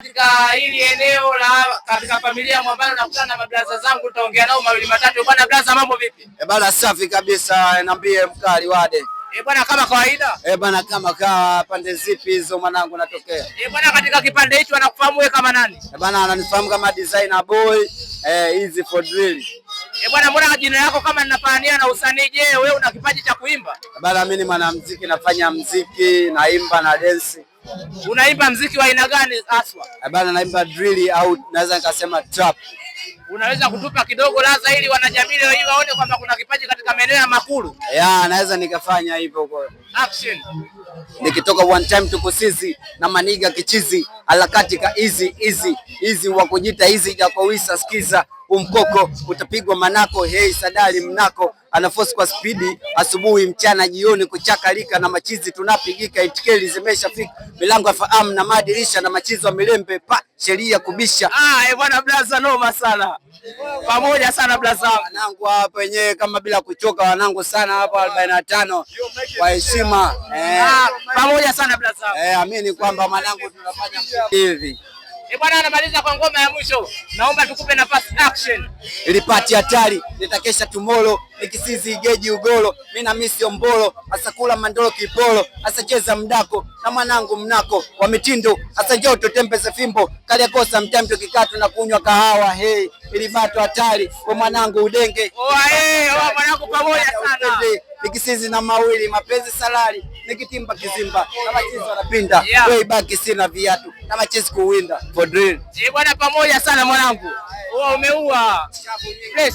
Katika hili eneo la katika familia Mwambano nakutana na mablaza zangu, tutaongea nao mawili matatu. Bwana blaza, mambo vipi? Bwana safi kabisa, niambie mkali wade. Bwana kama kawaida. Bwana kama pande zipi hizo mwanangu natokea? Bwana katika kipande hicho anakufahamu wewe kama nani? Bwana ananifahamu kama designer boy, easy for drill. Bwana mbona jina lako kama ninapania na usanii, je, wewe una kipaji cha kuimba? Bwana mimi ni mwanamuziki, nafanya muziki, naimba na dance. Unaimba muziki wa aina gani haswa? Bwana naimba drill au naweza nikasema trap. Unaweza kutupa kidogo laza ili wanajamii leo hii waone kwamba kuna kipaji katika maeneo ya Makulu? Naweza nikafanya hivyo kwa action. Nikitoka one time tuko sisi na maniga kichizi alakati ka easy wa kujita hizi jakowisa skiza umkoko utapigwa manako hey sadali mnako anaforce kwa speedi asubuhi mchana jioni kuchaka lika na machizi tunapigika itikeli zimeshafika milango ya fahamu na madirisha na machizi wa milembe pa sheria kubisha. Bwana blaza noma sana. Pamoja sana blaza wanangu hapa wenyewe kama bila kuchoka wanangu sana hapa 45 kwa heshima. Pamoja sana blaza. Amini kwamba mwanangu tunafanya hivi. Bwana anamaliza kwa ngoma ya mwisho. Naomba tukupe nafasi action. Ilipati hatari, nitakesha tomorrow, nikisizi geji ugolo, mimi na misi ombolo, asakula mandolo kipolo, asacheza mdako, na mwanangu mnako, wa mitindo, asajao totembeze fimbo, kali yakosa mtemto kikatu na kunywa kahawa, hey, ilibato hatari, kwa mwanangu udenge. Mwanangu pamoja sana. Nikisizi na mawili, mapenzi salari, nikitimba kizimba, na machizi wanapinda, wewe ibaki sina viatu, na machizi kuwinda, for drill. Bwana pamoja sana mwanangu. Umeua. Fresh.